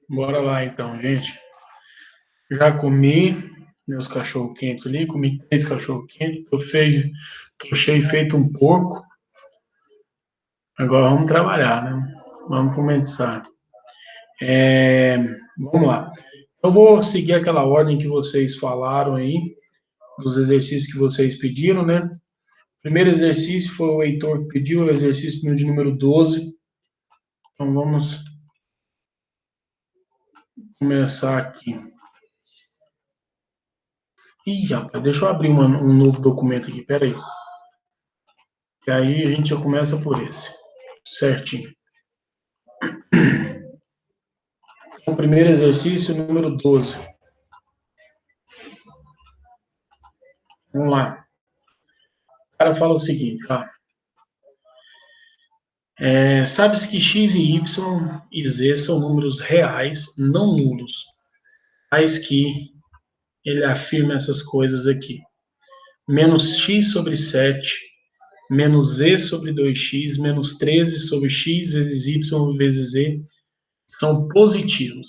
Bora lá então, gente. Já comi meus cachorro quentes ali, comi 3 cachorro quentes, tô cheio feito um porco. Agora vamos trabalhar, né? Vamos começar. É, Vamos lá. Eu vou seguir aquela ordem que vocês falaram aí, dos exercícios que vocês pediram, né? O primeiro exercício foi o Heitor que pediu, o exercício de número 12. Então vamos começar aqui. Ih, rapaz, deixa eu abrir um novo documento aqui, peraí. E aí a gente já começa por esse. Certinho. O primeiro exercício, número 12. Vamos lá. O cara fala o seguinte, tá? Sabe-se que x e y e z são números reais, não nulos. Tais que ele afirma essas coisas aqui. Menos x sobre 7, menos z sobre 2x, menos 13 sobre x vezes y vezes z são positivos.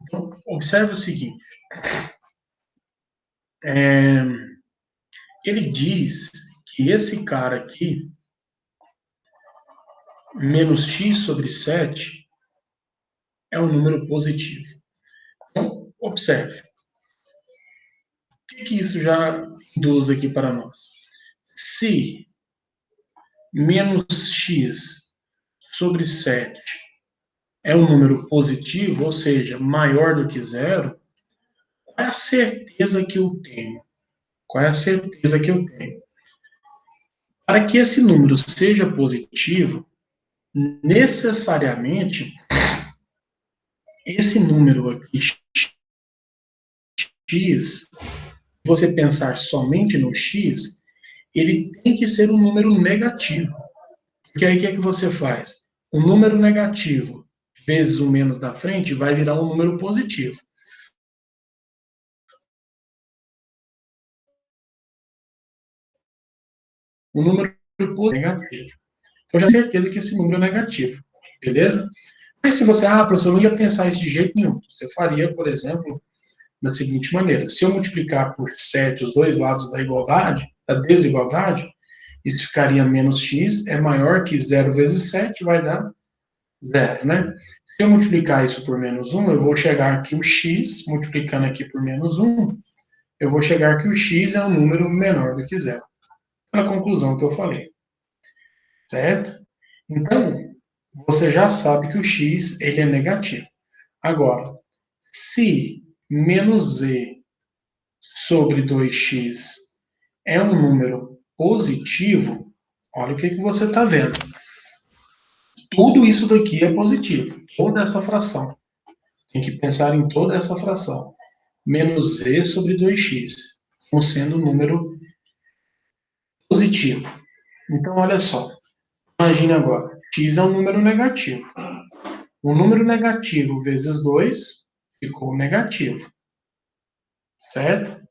Então, observe o seguinte. Ele diz que esse cara aqui, menos x sobre 7, é um número positivo. Então, observe. O que isso já induz aqui para nós? Se menos x sobre 7 é um número positivo, ou seja, maior do que zero, qual é a certeza que eu tenho? Qual é a certeza que eu tenho? Para que esse número seja positivo, necessariamente, esse número aqui, x, você pensar somente no x, ele tem que ser um número negativo. Porque aí o que é que você faz? Um número negativo vezes o menos da frente vai virar um número positivo. Um número positivo é negativo. Então, já tenho certeza que esse número é negativo. Beleza? Mas se você, professor, eu não ia pensar isso de jeito nenhum. Você faria, por exemplo, da seguinte maneira: se eu multiplicar por 7 os dois lados da igualdade, da desigualdade, isso ficaria menos x é maior que 0 vezes 7, vai dar 0, né? Se eu multiplicar isso por menos 1, eu vou chegar aqui o x, multiplicando aqui por menos 1, eu vou chegar que o x é um número menor do que 0. A conclusão que eu falei, certo? Então, você já sabe que o x ele é negativo. Agora, se menos z sobre 2x é um número positivo, olha o que você está vendo. Tudo isso daqui é positivo, toda essa fração. Tem que pensar em toda essa fração. Menos z sobre 2x, como sendo um número positivo. Então, olha só. Imagine agora. X é um número negativo. Um número negativo vezes 2 ficou negativo. Certo?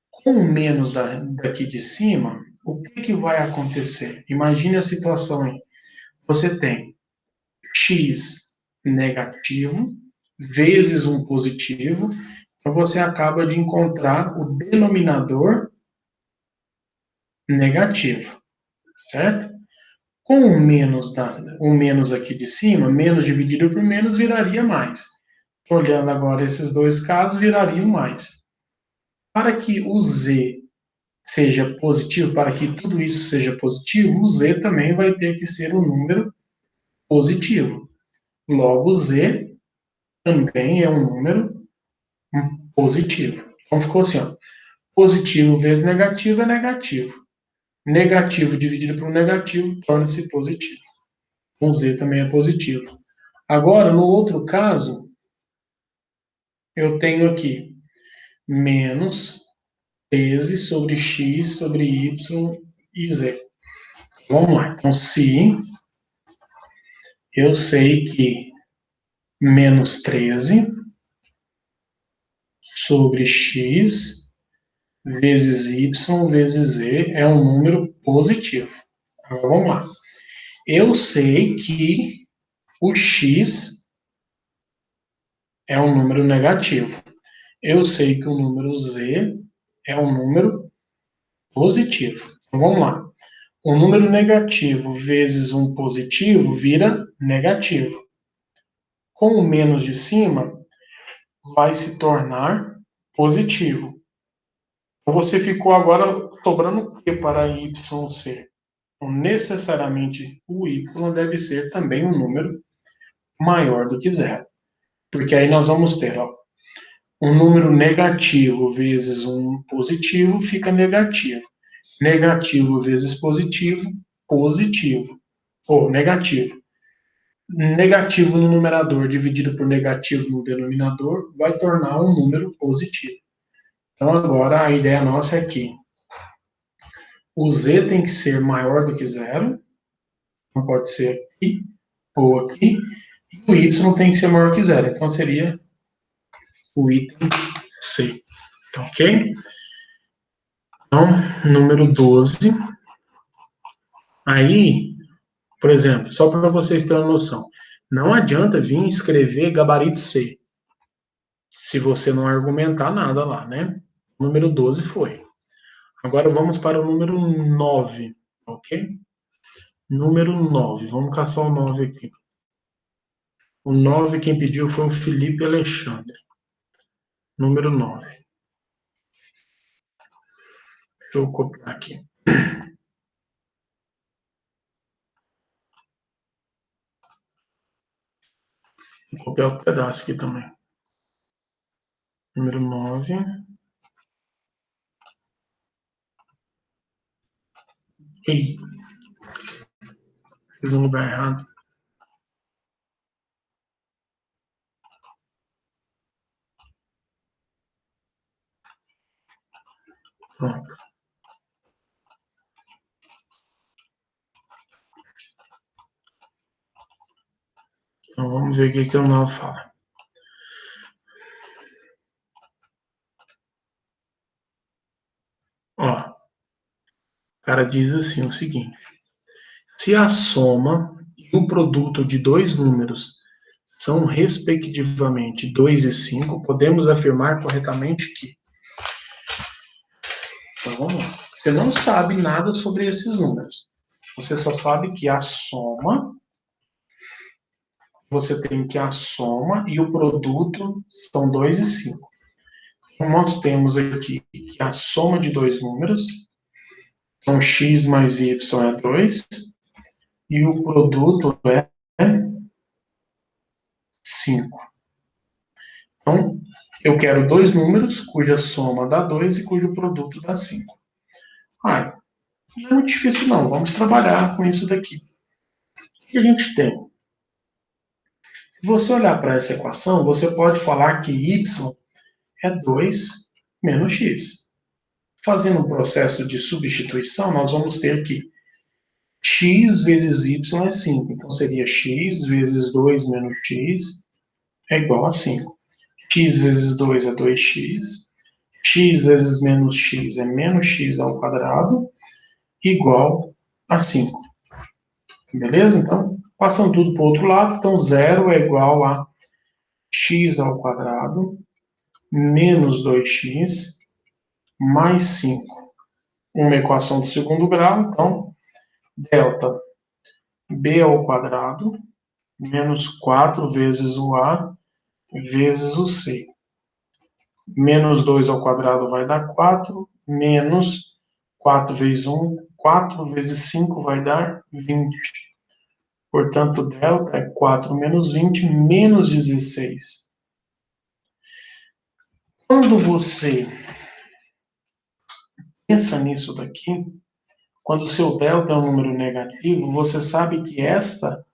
Com o menos daqui de cima, o que vai acontecer? Imagine a situação aí. Você tem x negativo vezes um positivo, então você acaba de encontrar o denominador negativo, certo? Com o menos aqui de cima, menos dividido por menos viraria mais. Olhando agora esses dois casos, virariam mais. Para que o z seja positivo, para que tudo isso seja positivo, o z também vai ter que ser um número positivo. Logo, z também é um número positivo. Então ficou assim, ó. Positivo vezes negativo é negativo. Negativo dividido por negativo torna-se positivo. Com z também é positivo. Agora, no outro caso, eu tenho aqui menos 13 sobre x sobre y e z. Vamos lá. Então, se eu sei que menos 13 sobre x vezes y vezes z é um número positivo. Agora, vamos lá. Eu sei que o x é um número negativo. Eu sei que o número z é um número positivo. Então, vamos lá. Um número negativo vezes um positivo vira negativo. Com o menos de cima, vai se tornar positivo. Então, você ficou agora sobrando o que para y ser? Então, necessariamente, o y deve ser também um número maior do que zero. Porque aí nós vamos ter, ó, um número negativo vezes um positivo fica negativo. Negativo vezes positivo, positivo. Ou negativo. Negativo no numerador dividido por negativo no denominador vai tornar um número positivo. Então agora a ideia nossa é que o z tem que ser maior do que zero, não pode ser aqui ou aqui, e o y tem que ser maior que zero, então seria o item C. Então, ok? Então, número 12. Aí, por exemplo, só para vocês terem uma noção, não adianta vir escrever gabarito C, se você não argumentar nada lá, né? O número 12 foi. Agora vamos para o número 9, ok? Número 9, vamos caçar o 9 aqui. O 9 quem pediu foi o Felipe Alexandre. Número 9. Deixa eu copiar aqui. Vou copiar outro pedaço aqui também. Número 9. Ih, fiz no lugar errado. Pronto. Então vamos ver o que o 9 fala. Ó, o cara diz assim o seguinte: se a soma e o produto de dois números são respectivamente 2 e 5, podemos afirmar corretamente que. Então vamos lá. Você não sabe nada sobre esses números. Você só sabe que a soma, você tem que a soma e o produto são 2 e 5. Então nós temos aqui a soma de dois números, então x mais y é 2, e o produto é 5. Então, eu quero dois números cuja soma dá 2 e cujo produto dá 5. Ah, não é muito difícil não, vamos trabalhar com isso daqui. O que a gente tem? Se você olhar para essa equação, você pode falar que y é 2 menos x. Fazendo um processo de substituição, nós vamos ter que x vezes y é 5. Então, seria x vezes 2 menos x é igual a 5. X vezes 2 é 2x. X vezes menos x é menos x ao quadrado, igual a 5. Beleza? Então, passando tudo para o outro lado, então 0 é igual a x ao quadrado menos 2x mais 5. Uma equação do segundo grau, então, delta b ao quadrado menos 4 vezes o a vezes o c. Menos 2 ao quadrado vai dar 4, menos 4 vezes 1, 4 vezes 5 vai dar 20. Portanto, delta é 4 menos 20, menos 16. Quando você pensa nisso daqui, quando o seu delta é um número negativo, você sabe que esta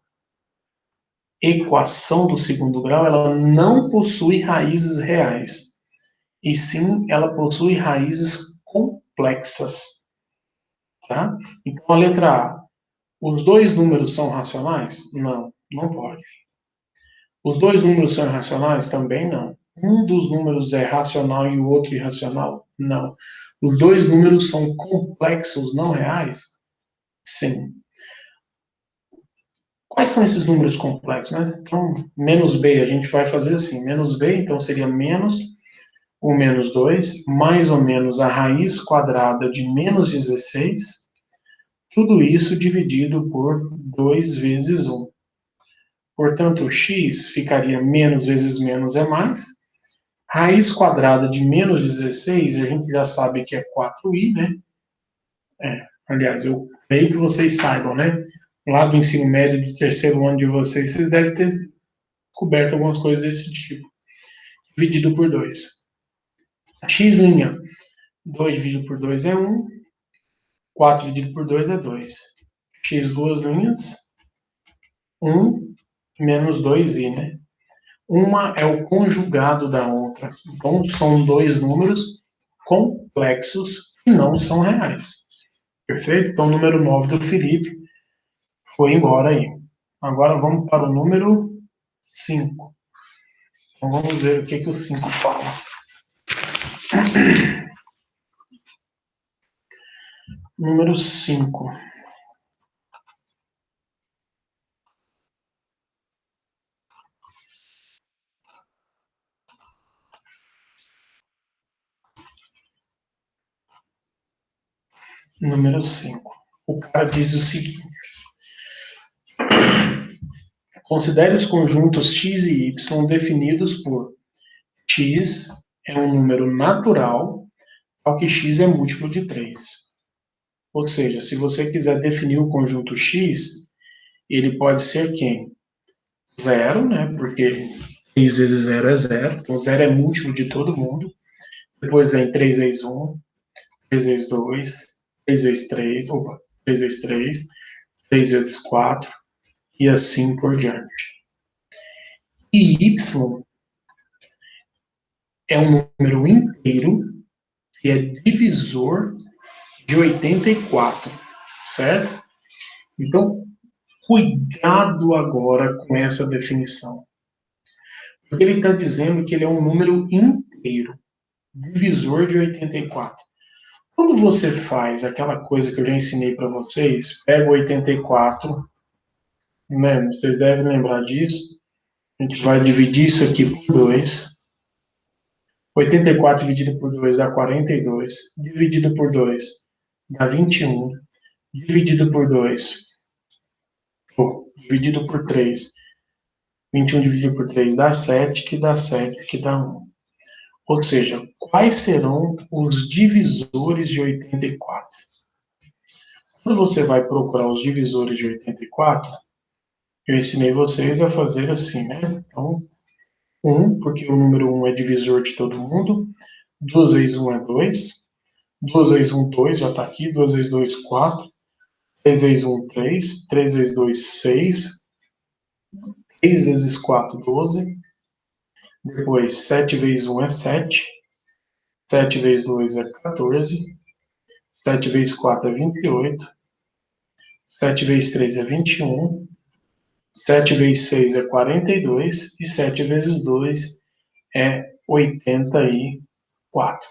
equação do segundo grau ela não possui raízes reais, e sim ela possui raízes complexas. Tá? Então, a letra A. Os dois números são racionais? Não, não pode. Os dois números são irracionais? Também não. Um dos números é racional e o outro irracional? Não. Os dois números são complexos, não reais? Sim. Quais são esses números complexos, né? Então, menos b, a gente vai fazer assim, menos b, então seria menos o menos 2, mais ou menos a raiz quadrada de menos 16, tudo isso dividido por 2 vezes 1. Portanto, o x ficaria menos vezes menos é mais. Raiz quadrada de menos 16, a gente já sabe que é 4i, né? Aliás, eu creio que vocês saibam, né? Lá do ensino médio do terceiro ano de vocês, vocês devem ter descoberto algumas coisas desse tipo. Dividido por 2. X', 2 dividido por 2 é 1. 4 dividido por 2 é 2. X duas linhas, 1 menos 2i, né? Uma é o conjugado da outra. Então, são dois números complexos que não são reais. Perfeito? Então, o número 9 do Felipe foi embora aí. Agora, vamos para o número 5. Então, vamos ver o que o 5 fala. Número 5. Número 5. O cara diz o seguinte: considere os conjuntos x e y definidos por x é um número natural ao que x é múltiplo de 3. Ou seja, se você quiser definir o conjunto x, ele pode ser quem? 0, né? Porque 3 vezes 0 é 0. Então, 0 é múltiplo de todo mundo. Depois vem 3 vezes 1, 3 vezes 2, 3 vezes 3, 3 vezes 3, 3 vezes 4, e assim por diante. E y é um número inteiro que é divisor de 84, certo? Então, cuidado agora com essa definição. Porque ele está dizendo que ele é um número inteiro, divisor de 84. Quando você faz aquela coisa que eu já ensinei para vocês, pega o 84, né, vocês devem lembrar disso, a gente vai dividir isso aqui por 2. 84 dividido por 2 dá 42, dividido por 2 dá 21, dividido por 2, dividido por 3, 21 dividido por 3 dá 7, que dá 7, que dá 1. Ou seja, quais serão os divisores de 84? Quando você vai procurar os divisores de 84, eu ensinei vocês a fazer assim, né? Então, 1, porque o número 1 é divisor de todo mundo. 2 vezes 1 é 2. 2 vezes 1, 2, já está aqui. 2 vezes 2, 4. 3 vezes 1, 3. 3 vezes 2, 6. 3 vezes 4, 12. Depois, 7 vezes 1 é 7. 7 vezes 2 é 14. 7 vezes 4 é 28. 7 vezes 3 é 21. 7 vezes 6 é 42. E 7 vezes 2 é 84.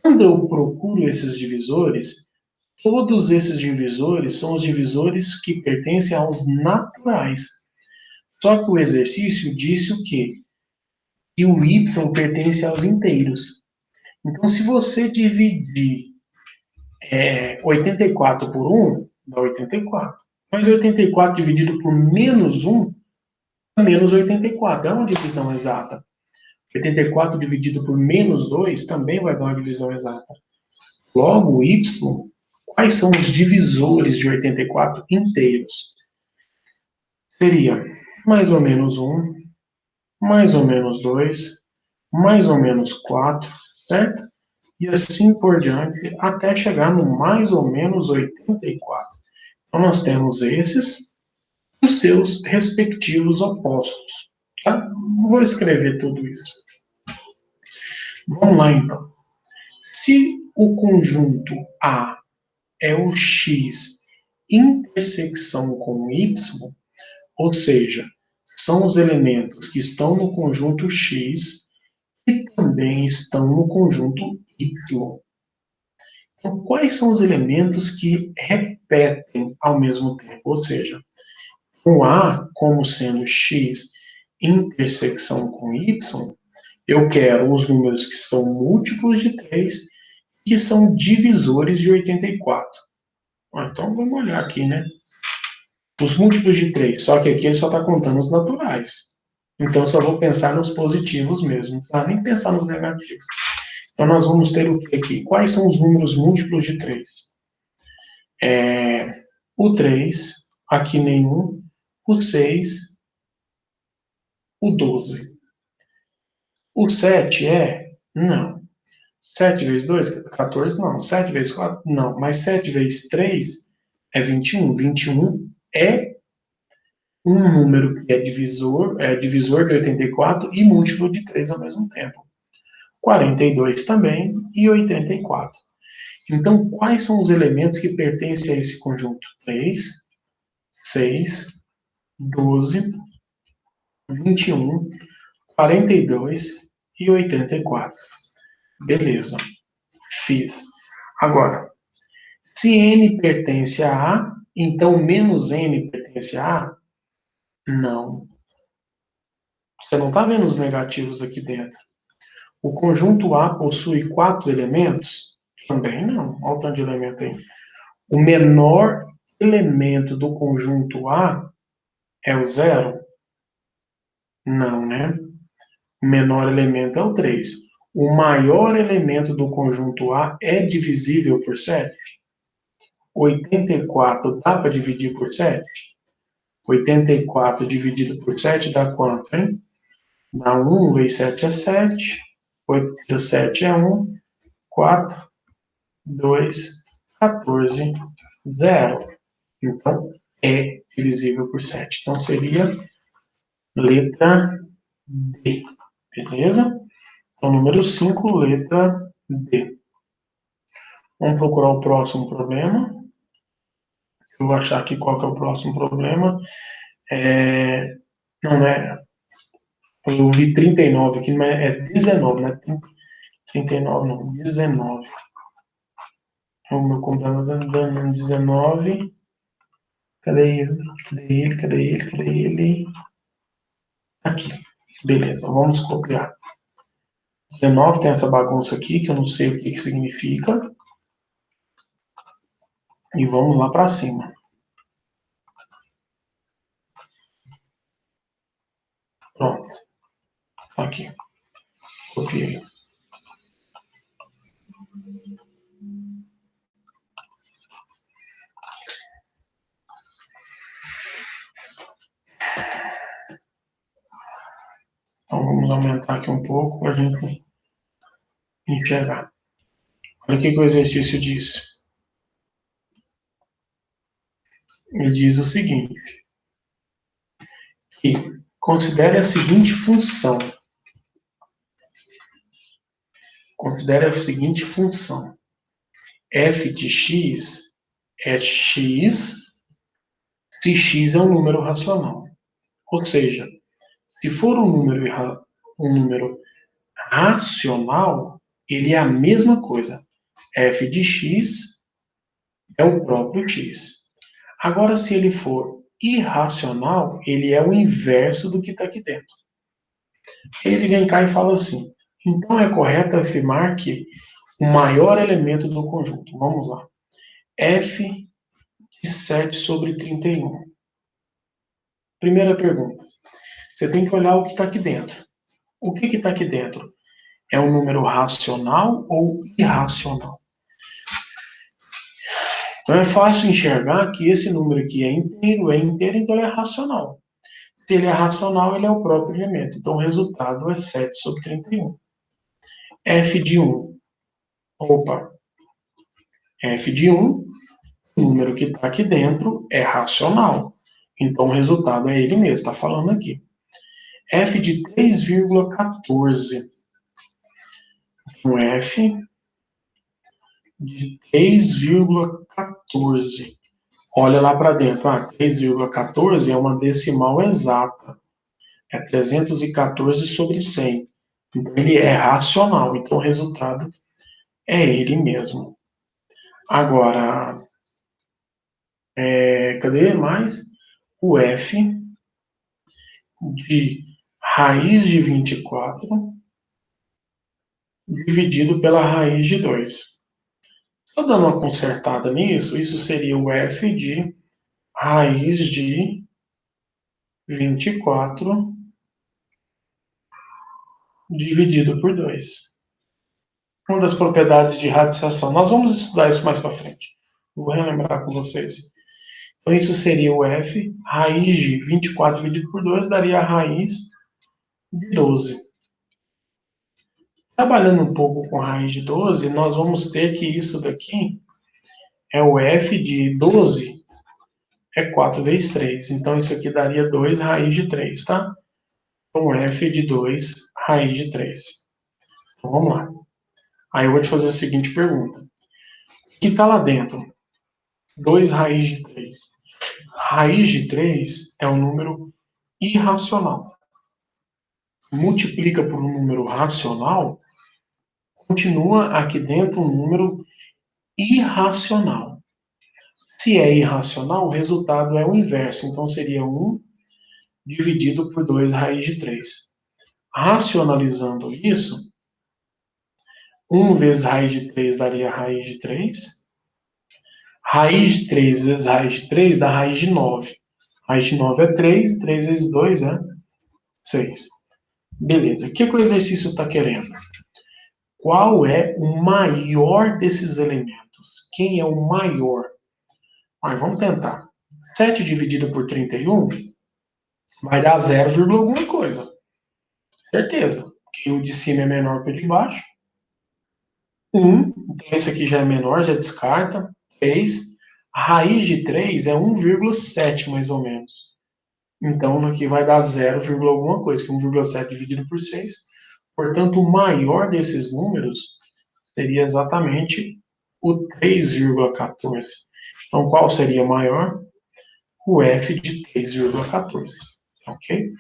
Quando eu procuro esses divisores, todos esses divisores são os divisores que pertencem aos naturais. Só que o exercício disse o quê? Que o y pertence aos inteiros. Então, se você dividir 84 por 1, dá 84. Mas 84 dividido por menos 1 dá menos 84. É uma divisão exata. 84 dividido por menos 2 também vai dar uma divisão exata. Logo, y, quais são os divisores de 84 inteiros? Seria mais ou menos 1, mais ou menos 2, mais ou menos 4, certo? E assim por diante, até chegar no mais ou menos 84. Então, nós temos esses e os seus respectivos opostos. Tá? Não vou escrever tudo isso. Vamos lá, então. Se o conjunto A é o X intersecção com Y, ou seja, são os elementos que estão no conjunto X e também estão no conjunto Y. Então, quais são os elementos que repetem ao mesmo tempo? Ou seja, com A como sendo x intersecção com y, eu quero os números que são múltiplos de 3 e que são divisores de 84. Então, vamos olhar aqui, né? Os múltiplos de 3, só que aqui ele só está contando os naturais. Então, eu só vou pensar nos positivos mesmo, tá? Nem pensar nos negativos. Então, nós vamos ter o que aqui? Quais são os números múltiplos de 3? O 3, aqui nenhum, o 6, o 12. O 7 é? Não. 7 vezes 2, 14, não. 7 vezes 4, não. Mas 7 vezes 3 é 21. 21 é um número que é divisor de 84 e múltiplo de 3 ao mesmo tempo. 42 também e 84. Então, quais são os elementos que pertencem a esse conjunto? 3, 6, 12, 21, 42 e 84. Beleza, fiz. Agora, se n pertence a A, então menos n pertence a A? Não. Você não está vendo os negativos aqui dentro. O conjunto A possui 4 elementos? Também não. Olha o tanto de elemento aí. O menor elemento do conjunto A é o 0? Não, né? O menor elemento é o 3. O maior elemento do conjunto A é divisível por 7? 84 dá para dividir por 7? 84 dividido por 7 dá quanto, hein? Dá 1 vezes 7 é 7. 8 vezes 7 é 1. 4, 2, 14, 0. Então, é divisível por 7. Então, seria letra D. Beleza? Então, número 5, letra D. Vamos procurar o próximo problema. Eu vou achar aqui qual que é o próximo problema. Não é. Eu vi 39 aqui, mas é 19, né? 39 não, 19. O meu computador está dando 19. Cadê ele? Cadê ele? Cadê ele? Cadê ele? Aqui. Beleza, vamos copiar. 19 tem essa bagunça aqui, que eu não sei o que significa. E vamos lá para cima. Pronto. Aqui. Copiei. Então vamos aumentar aqui um pouco para a gente enxergar. Olha o que o exercício diz. Ele diz o seguinte. Que considere a seguinte função. Considere a seguinte função. F de x é x se x é um número racional. Ou seja, se for um número racional, ele é a mesma coisa. F de x é o próprio x. Agora, se ele for irracional, ele é o inverso do que está aqui dentro. Ele vem cá e fala assim, então é correto afirmar que o maior elemento do conjunto, vamos lá, f de 7 sobre 31. Primeira pergunta, você tem que olhar o que está aqui dentro. O que está aqui dentro? É um número racional ou irracional? Então é fácil enxergar que esse número aqui é inteiro, então ele é racional. Se ele é racional, ele é o próprio elemento. Então o resultado é 7 sobre 31. F de 1. Opa. F de 1, o número que está aqui dentro é racional. Então o resultado é ele mesmo, está falando aqui. F de 3,14. Um F de 3,14. Olha lá para dentro. 3,14 é uma decimal exata. É 314 sobre 100. Então, ele é racional. Então, o resultado é ele mesmo. Agora, cadê mais? o f de raiz de 24 dividido pela raiz de 2. Estou dando uma consertada nisso, isso seria o f de raiz de 24 dividido por 2. Uma das propriedades de radiciação. Nós vamos estudar isso mais para frente. Vou relembrar com vocês. Então, isso seria o f, raiz de 24 dividido por 2, daria a raiz de 12. Trabalhando um pouco com raiz de 12, nós vamos ter que isso daqui é o f de 12, é 4 vezes 3. Então, isso aqui daria 2 raiz de 3, tá? Então, f de 2 raiz de 3. Então, vamos lá. Aí eu vou te fazer a seguinte pergunta. O que está lá dentro? 2 raiz de 3. Raiz de 3 é um número irracional. Multiplica por um número racional, continua aqui dentro um número irracional. Se é irracional, o resultado é o inverso. Então, seria 1 dividido por 2 raiz de 3. Racionalizando isso, 1 vezes raiz de 3 daria raiz de 3. Raiz de 3 vezes raiz de 3 dá raiz de 9. Raiz de 9 é 3, 3 vezes 2 é 6. Beleza, o que o exercício está querendo? Qual é o maior desses elementos? Quem é o maior? Mas vamos tentar. 7 dividido por 31 vai dar 0, alguma coisa. Certeza. Que o de cima é menor que o de baixo. 1. Então esse aqui já é menor, já descarta. 3. A raiz de 3 é 1,7 mais ou menos. Então aqui vai dar 0, alguma coisa, que é 1,7 dividido por 6. Portanto, o maior desses números seria exatamente o 3,14. Então, qual seria maior? O f de 3,14. Ok?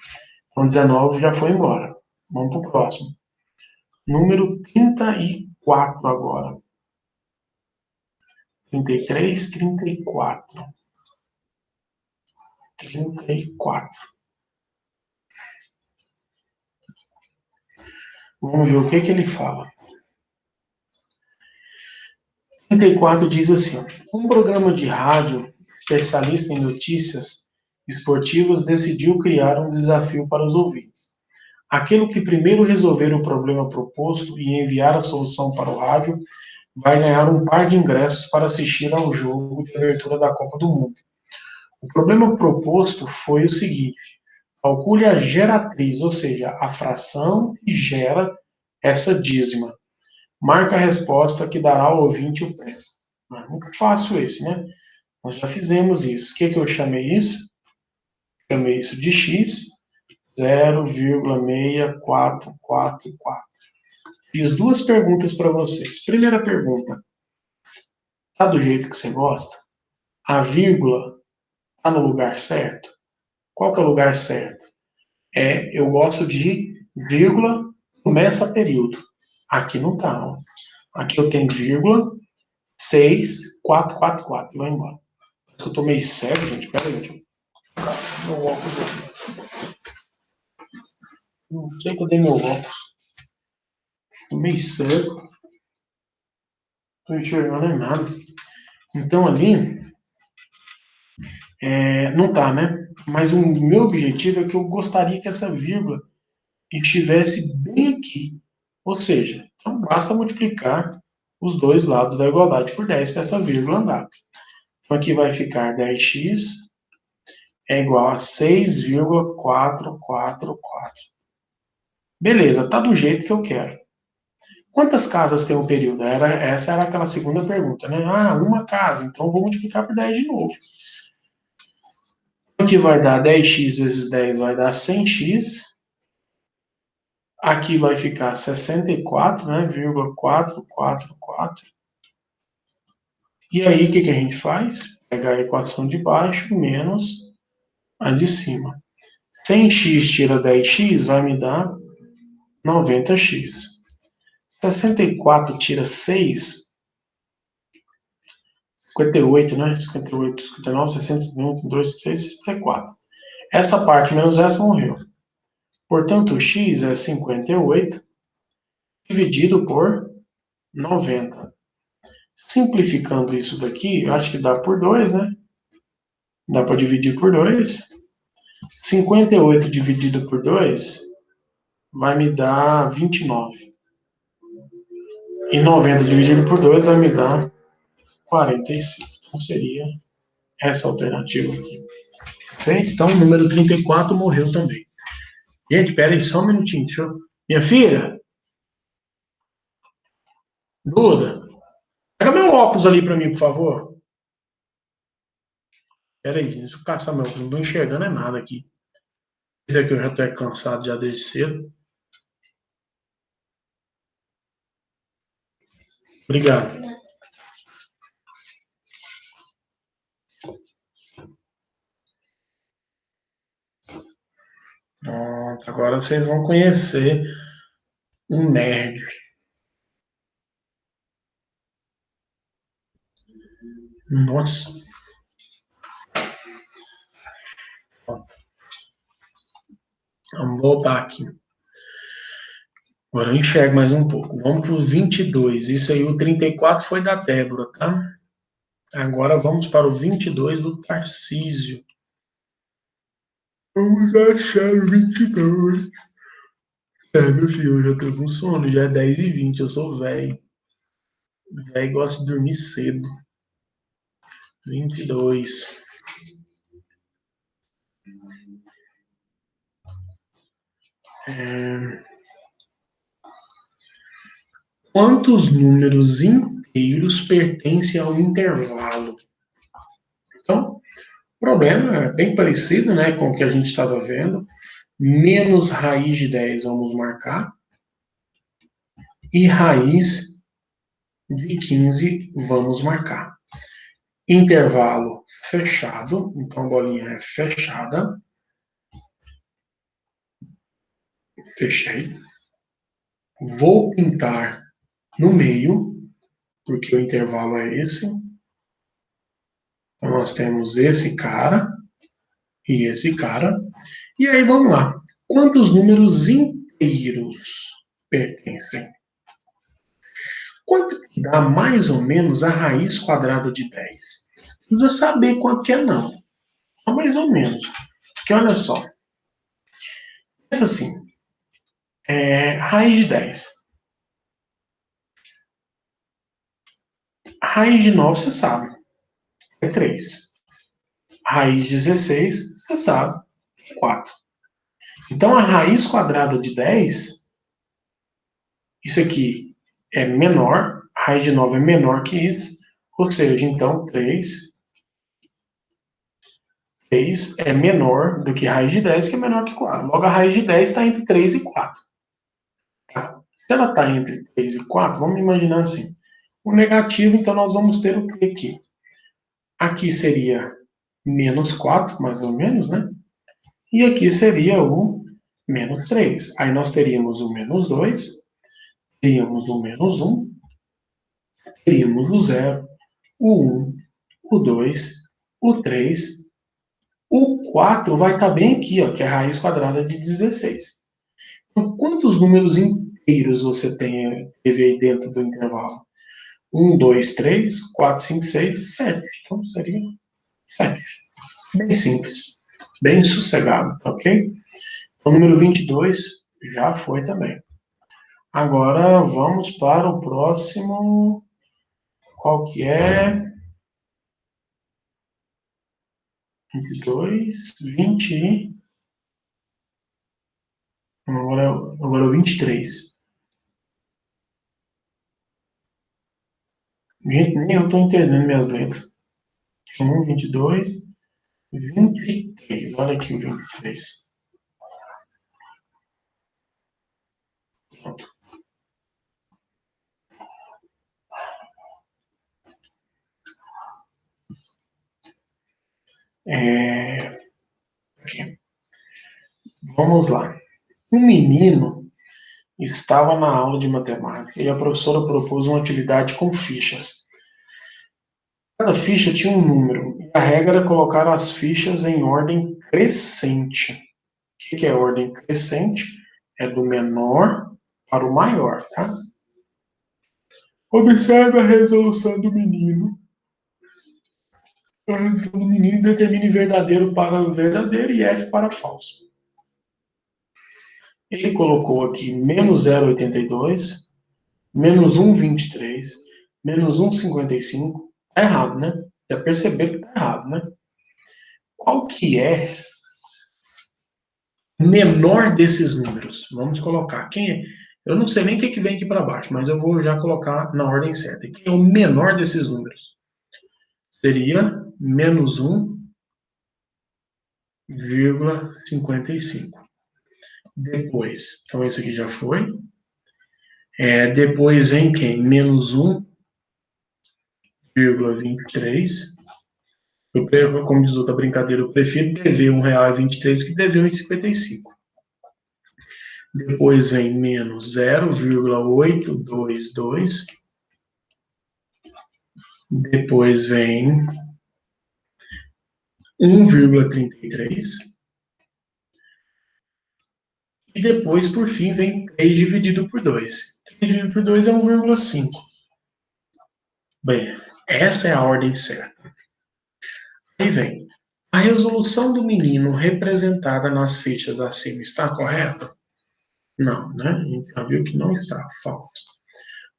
Então, 19 já foi embora. Vamos para o próximo. Número 34 agora. 33, 34. 34. Vamos ver o que ele fala. 34 diz assim: um programa de rádio especialista em notícias esportivas decidiu criar um desafio para os ouvintes. Aquele que primeiro resolver o problema proposto e enviar a solução para o rádio vai ganhar um par de ingressos para assistir ao jogo de abertura da Copa do Mundo. O problema proposto foi o seguinte: calcule a geratriz, ou seja, a fração que gera essa dízima. Marca a resposta que dará ao ouvinte o prêmio. É muito fácil esse, né? Nós já fizemos isso. O que eu chamei isso? Chamei isso de x 0,6444. Fiz duas perguntas para vocês. Primeira pergunta: tá do jeito que você gosta? A vírgula tá no lugar certo? Qual que é o lugar certo? Eu gosto de vírgula começa período. Aqui não tá, não. Aqui eu tenho vírgula 6444. Vai embora. Eu tô meio cego, gente. Pera aí, deixa eu colocar meu óculos aqui. Não sei que eu dei meu óculos. Tô meio cego. Tô enxergando em nada. Então ali, não tá, né? Mas o meu objetivo é que eu gostaria que essa vírgula estivesse bem aqui. Ou seja, então basta multiplicar os dois lados da igualdade por 10 para essa vírgula andar. Então aqui vai ficar 10x é igual a 6,444. Beleza, tá do jeito que eu quero. Quantas casas tem o período? Essa era aquela segunda pergunta, né? Ah, uma casa, então vou multiplicar por 10 de novo. Aqui vai dar 10x vezes 10 vai dar 100x. Aqui vai ficar 64, né? 444. E aí, o que a gente faz? Pegar a equação de baixo menos a de cima. 100x tira 10x vai me dar 90x. 64 tira 6. 58, né? 58, 59, 60, 61, 62, 63, 64. Essa parte menos essa morreu. Portanto, x é 58 dividido por 90. Simplificando isso daqui, eu acho que dá por 2, né? Dá para dividir por 2. 58 dividido por 2 vai me dar 29. E 90 dividido por 2 vai me dar 45. Então seria essa alternativa aqui. Perfeito? Então o número 34 morreu também. Gente, pera aí só um minutinho. Deixa eu... Minha filha, Duda, pega meu óculos ali para mim, por favor. Pera aí, deixa eu caçar meu óculos. Não estou enxergando é nada aqui. Isso é que eu já estou cansado já desde cedo. Obrigado. Pronto, agora vocês vão conhecer um nerd. Nossa. Vamos voltar aqui. Agora eu enxergo mais um pouco. Vamos para o 22. Isso aí, o 34 foi da Débora, tá? Agora vamos para o 22 do Tarcísio. Vamos achar o 22. Meu filho, eu já tô com sono, já é 10h20, eu sou velho. Velho gosta de dormir cedo. 22. Quantos números inteiros pertencem ao intervalo? Então, o problema é bem parecido, né, com o que a gente estava vendo. Menos raiz de 10 vamos marcar. E raiz de 15 vamos marcar. Intervalo fechado, então a bolinha é fechada. Fechei. Vou pintar no meio, porque o intervalo é esse. Então nós temos esse cara e esse cara. E aí vamos lá. Quantos números inteiros pertencem? Quanto que dá mais ou menos a raiz quadrada de 10? Não precisa saber quanto que é, não. Só mais ou menos. Porque olha só. Pensa assim. Raiz de 10. Raiz de 9, você sabe. É 3. Raiz de 16, você sabe. É 4. Então, a raiz quadrada de 10, isso aqui é menor. A raiz de 9 é menor que isso. Ou seja, então, 3 é menor do que a raiz de 10, que é menor que 4. Logo, a raiz de 10 está entre 3 e 4. Tá? Se ela está entre 3 e 4, vamos imaginar assim. O negativo, então, nós vamos ter o que aqui? Aqui seria menos 4, mais ou menos, né? E aqui seria o menos 3. Aí nós teríamos o menos 2, teríamos o menos 1, teríamos o 0, o 1, o 2, o 3. O 4 vai estar bem aqui, ó, que é a raiz quadrada de 16. Então, quantos números inteiros você teve aí dentro do intervalo? 1, 2, 3, 4, 5, 6, 7. Então seria 7. Bem simples. Bem sossegado, tá ok? O número 22 já foi também. Agora vamos para o próximo. Qual que é? 22, 20. Agora é o 23. Gente, nem eu estou entendendo minhas letras. 22, 23. Olha aqui o 23. Pronto. Aqui. Vamos lá. Um menino estava na aula de matemática e a professora propôs uma atividade com fichas. Cada ficha tinha um número, e a regra era colocar as fichas em ordem crescente. O que é ordem crescente? É do menor para o maior, tá? Observe a resolução do menino. A resolução do menino determine verdadeiro para verdadeiro e F para falso. Ele colocou aqui menos 0,82, menos 1,23, menos 1,55. Tá errado, né? Já perceberam que tá errado, né? Qual que é o menor desses números? Vamos colocar. Quem é? Eu não sei nem o que vem aqui para baixo, mas eu vou já colocar na ordem certa. Quem é o menor desses números? Seria menos 1,55. Depois, então esse aqui já foi. Depois vem quem? Menos 1,23. Como diz outra brincadeira, eu prefiro dever R$1,23 do que dever R$1,55. Depois vem menos 0,822. Depois vem 1,33. E depois, por fim, vem 3 dividido por 2. 3 dividido por 2 é 1,5. Bem, essa é a ordem certa. Aí vem. A resolução do menino representada nas fichas acima está correta? Não, né? A gente já viu que não está. Falso.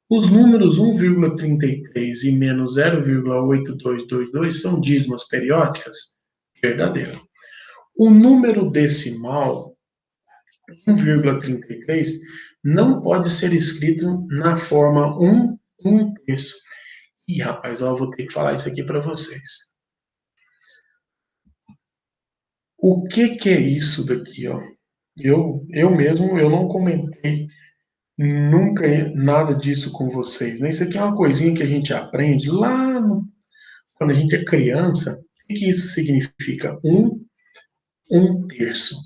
Os números 1,33 e menos 0,8222 são dízimas periódicas? Verdadeiro. O número decimal 1,33 não pode ser escrito na forma 1/1. Ih, rapaz, eu vou ter que falar isso aqui para vocês. O que é isso daqui, ó? Eu mesmo, eu não comentei nunca nada disso com vocês, né? Isso aqui é uma coisinha que a gente aprende lá quando a gente é criança. O que isso significa? 1/1.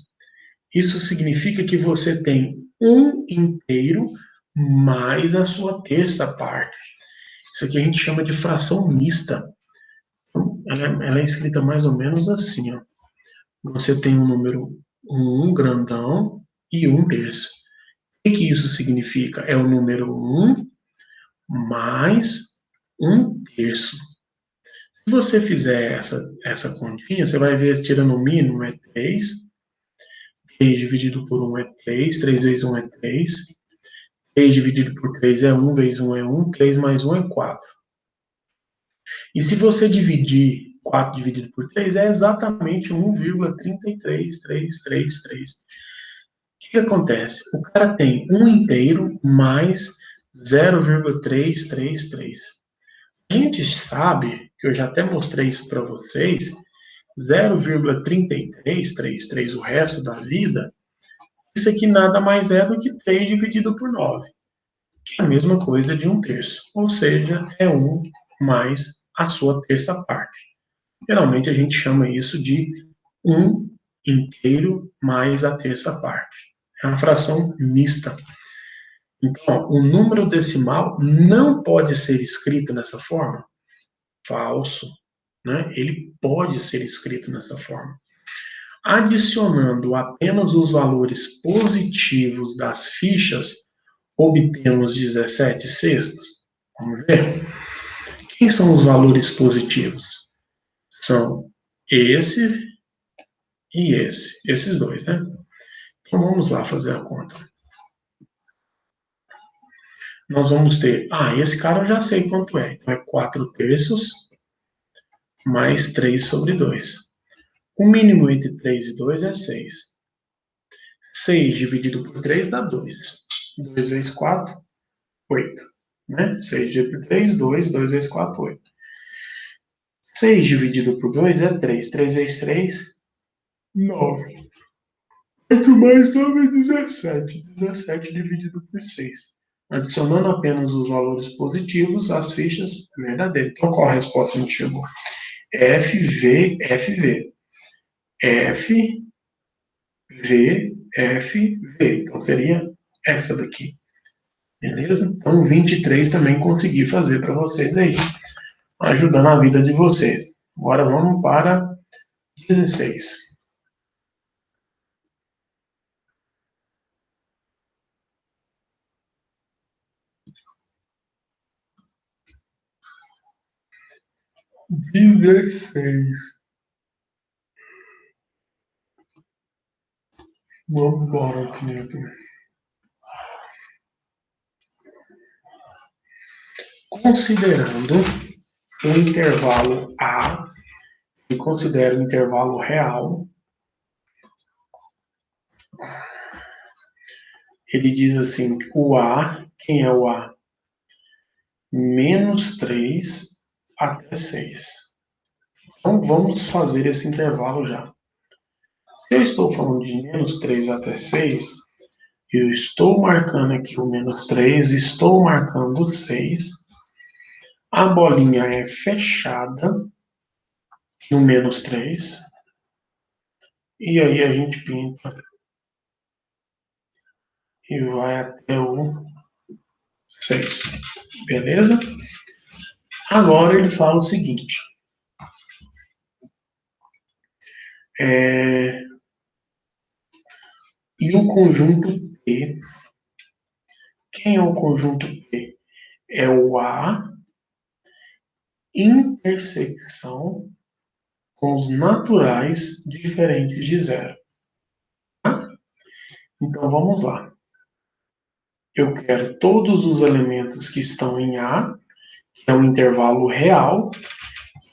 Isso significa que você tem 1 inteiro mais a sua terça parte. Isso aqui a gente chama de fração mista. Então, ela é escrita mais ou menos assim, ó. Você tem um número 1 grandão e 1/3. O que isso significa? É o número 1 mais 1/3. Se você fizer essa continha, você vai ver, tirando o mínimo, é 3. 3 dividido por 1 é 3. 3 vezes 1 é 3. 3 dividido por 3 é 1, vezes 1 é 1. 3 mais 1 é 4. E se você dividir 4 dividido por 3, é exatamente 1,33333. O que acontece? O cara tem 1 inteiro mais 0,333. A gente sabe, que eu já até mostrei isso para vocês, 0,3333, o resto da vida, isso aqui nada mais é do que 3 dividido por 9, que é a mesma coisa de 1/3, ou seja, é 1 mais a sua terça parte. Geralmente a gente chama isso de 1 inteiro mais a terça parte. É uma fração mista. Então, o número decimal não pode ser escrito dessa forma? Falso. Né? Ele pode ser escrito dessa forma. Adicionando apenas os valores positivos das fichas, obtemos 17 sextos. Vamos ver? Quem são os valores positivos? São esse e esse. Esses dois, né? Então vamos lá fazer a conta. Nós vamos ter... esse cara eu já sei quanto é. Então é 4/3 mais 3 sobre 2. O mínimo entre 3 e 2 é 6. 6 dividido por 3 dá 2. 2 vezes 4, 8. Né? 6 dividido por 3, 2. 2 vezes 4, 8. 6 dividido por 2 é 3. 3 vezes 3, 9. 8 mais 9 é 17. 17 dividido por 6. Adicionando apenas os valores positivos, as fichas verdadeiras. Então, qual a resposta a gente chegou? FV, FV. F, V, F, V. Então, seria essa daqui. Beleza? Então, 23 também consegui fazer para vocês aí. ajudando a vida de vocês. Agora vamos para 16. Vamos embora aqui. Considerando o intervalo A, que considera o intervalo real, ele diz assim, o A, quem é o A? Menos 3 até 6. Então, vamos fazer esse intervalo já. Se eu estou falando de menos 3 até 6, eu estou marcando aqui o menos 3, estou marcando o 6. A bolinha é fechada no menos 3. E aí a gente pinta e vai até o 6. Beleza? Agora ele fala o seguinte. E o conjunto T, quem é o conjunto T? É o A intersecção com os naturais diferentes de zero. Tá? Então vamos lá. Eu quero todos os elementos que estão em A, que é um intervalo real,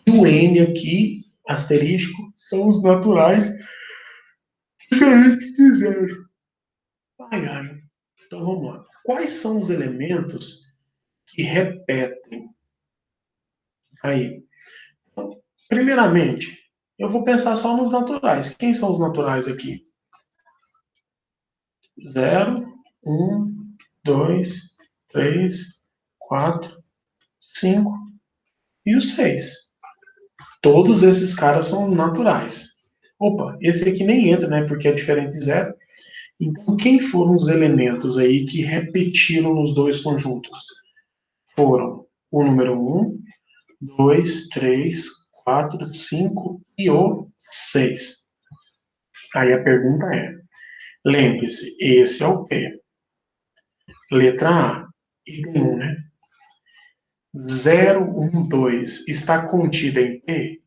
e o N aqui, asterisco, são os naturais diferentes de zero. Ai, ai. Então vamos lá. Quais são os elementos que repetem? Aí. Então, primeiramente, eu vou pensar só nos naturais. Quem são os naturais aqui? 0, 1, 2, 3, 4, 5 e o 6. Todos esses caras são naturais. Opa, esse aqui nem entra, né? Porque é diferente de zero. Então, quem foram os elementos aí que repetiram nos dois conjuntos? Foram o número 1, 2, 3, 4, 5 e o 6. Aí a pergunta é, lembre-se, esse é o P. Letra A, item 1, né? 0, 1, 2 está contida em P?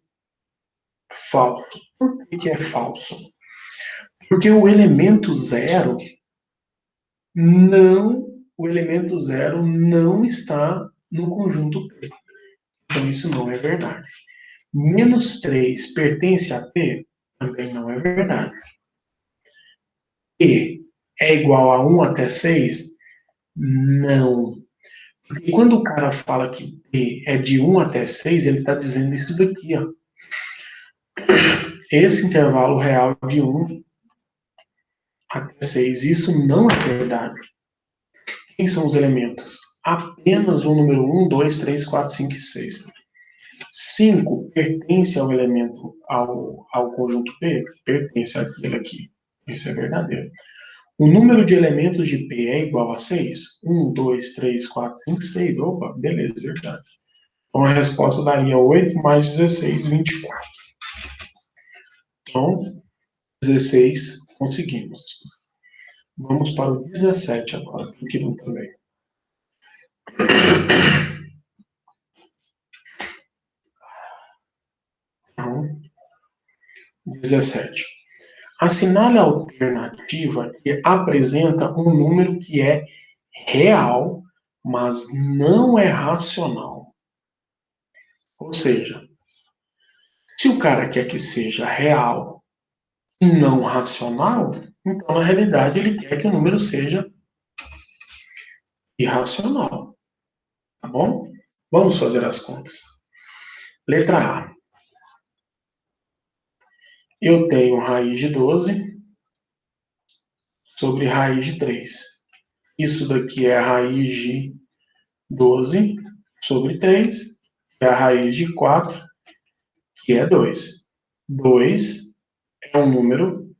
Falso. Por que é falso? Porque o elemento zero não está no conjunto P. Então isso não é verdade. Menos 3 pertence a P? Também não é verdade. P é igual a 1 até 6? Não. Porque quando o cara fala que P é de 1 até 6, ele está dizendo isso daqui, ó. Esse intervalo real de 1 até 6, isso não é verdade. Quem são os elementos? Apenas o número 1, 2, 3, 4, 5 e 6. 5 pertence ao elemento, ao conjunto P? Pertence àquele aqui. Isso é verdadeiro. O número de elementos de P é igual a 6? 1, 2, 3, 4, 5, 6. Opa, beleza, verdade. Então a resposta daria 8 mais 16, 24. Então, 16 conseguimos. Vamos para o 17 agora, que não também. Então, 17. Assinale a alternativa que apresenta um número que é real, mas não é racional. Ou seja, se o cara quer que seja real e não racional, então na realidade ele quer que o número seja irracional. Tá bom? Vamos fazer as contas. Letra A. Eu tenho raiz de 12 sobre raiz de 3. Isso daqui é a raiz de 12 sobre 3, que é a raiz de 4, que é 2. 2 é um número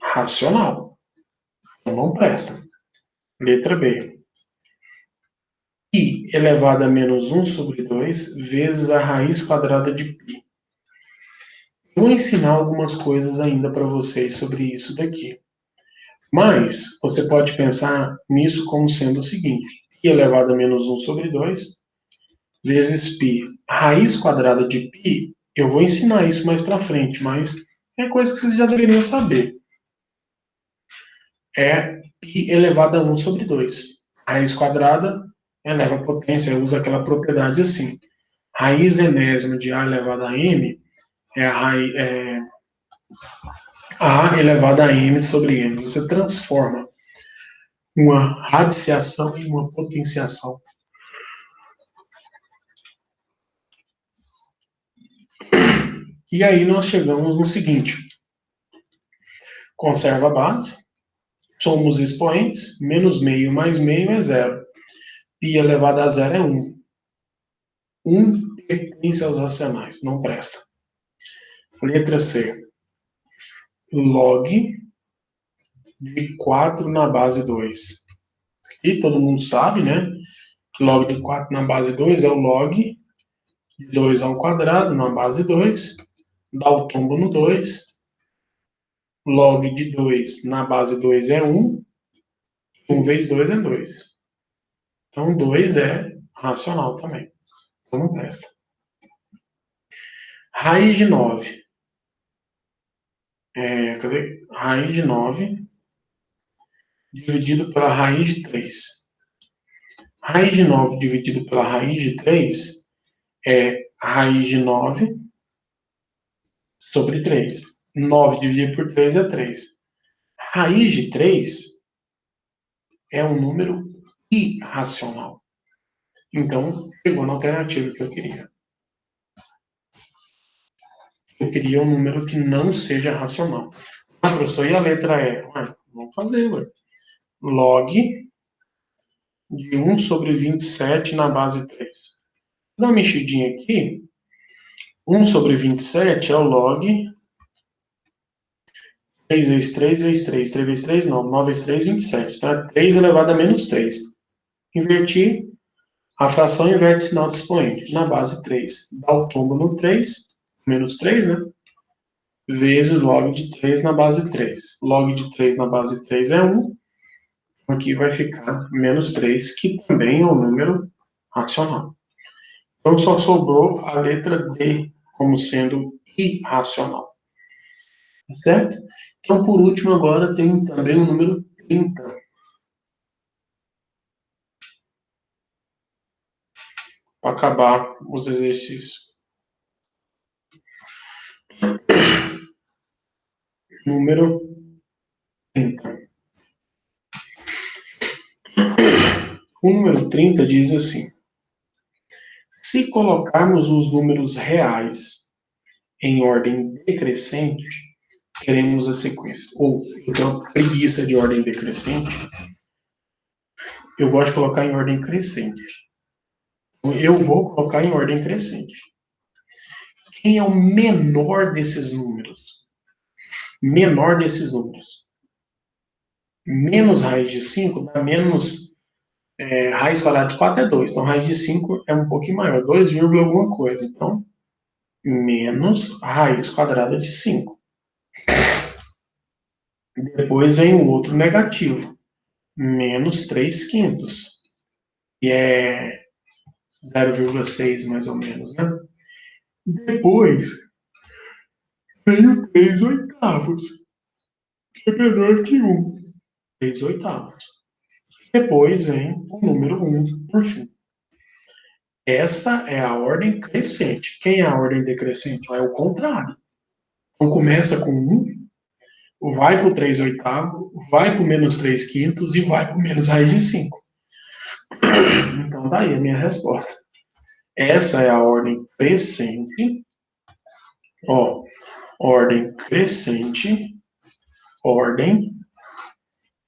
racional. Então não presta. Letra B. π elevado a menos 1 sobre 2 vezes a raiz quadrada de π. Vou ensinar algumas coisas ainda para vocês sobre isso daqui. Mas você pode pensar nisso como sendo o seguinte: π elevado a menos 1 sobre 2 vezes π. Raiz quadrada de π, eu vou ensinar isso mais para frente, mas é coisa que vocês já deveriam saber. É π elevado a 1 sobre 2. Raiz quadrada eleva a potência, usa aquela propriedade assim. Raiz enésima de A elevado a M é A elevado a M sobre M. Você transforma uma radiciação em uma potenciação. E aí nós chegamos no seguinte: conserva a base, somos expoentes, menos meio mais meio é zero. Π elevado a zero é 1. 1 pertence aos racionais, não presta. Letra C. Log de 4 na base 2. E todo mundo sabe, né? Que log de 4 na base 2 é o log de 2 ao quadrado na base 2. Dá o tombo no 2. Log de 2 na base 2 é 1. 1 vezes 2 é 2. Então 2 é racional também. Então não presta. Raiz de 9. Cadê? Raiz de 9 dividido pela raiz de 3. Raiz de 9 dividido pela raiz de 3 é a raiz de 9 sobre 3. 9 dividido por 3 é 3. Raiz de 3 é um número irracional. Então, pegou na alternativa que eu queria. Eu queria um número que não seja racional. Ah, professor, e a letra E? Vamos fazer, ué. Log de 1 sobre 27 na base 3. Vou dar uma mexidinha aqui. 1 sobre 27 é o log 3 vezes 3 vezes 3. 3 vezes 3, não. 9 vezes 3, 27. Então, é 3 elevado a menos 3. Inverti, a fração inverte sinal do expoente. Na base 3, dá o tombo no 3, menos 3, né? Vezes log de 3 na base 3. Log de 3 na base 3 é 1. Aqui vai ficar menos 3, que também é um número racional. Então, só sobrou a letra D como sendo irracional. Certo? Então, por último, agora tem também o número 30. Para acabar os exercícios. Número 30. O número 30 diz assim: se colocarmos os números reais em ordem decrescente, teremos a sequência. Ou, eu tenho uma preguiça de ordem decrescente, eu gosto de colocar em ordem crescente. Então, eu vou colocar em ordem crescente. Quem é o menor desses números? Menor desses números. Menos raiz de 5 dá menos raiz quadrada de 4 é 2. Então, raiz de 5 é um pouquinho maior, 2, alguma coisa. Então, menos raiz quadrada de 5. Depois vem o outro negativo, menos 3 quintos, que é 0,6 mais ou menos, né? Depois vem o 3 oitavos, que é menor que 1. 3 oitavos. Depois vem o número 1, por fim. Essa é a ordem crescente. Quem é a ordem decrescente? É o contrário. Então começa com 1, vai para o 3 oitavos, vai para o menos 3 quintos e vai para o menos raiz de 5. Então daí a minha resposta. Essa é a ordem crescente. Ó, ordem crescente, ordem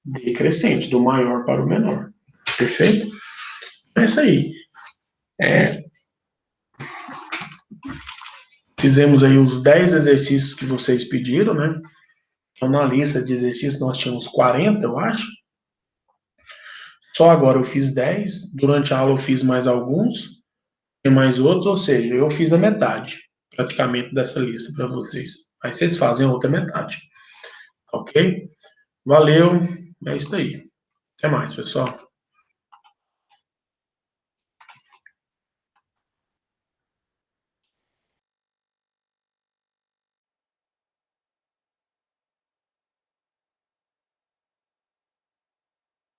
decrescente, do maior para o menor. Perfeito? É isso aí. Fizemos aí os 10 exercícios que vocês pediram, né? Então, na lista de exercícios nós tínhamos 40, eu acho. Só agora eu fiz 10, durante a aula eu fiz mais alguns, e mais outros, ou seja, eu fiz a metade, praticamente, dessa lista para vocês. Aí vocês fazem a outra metade. Ok? Valeu, é isso aí. Até mais, pessoal.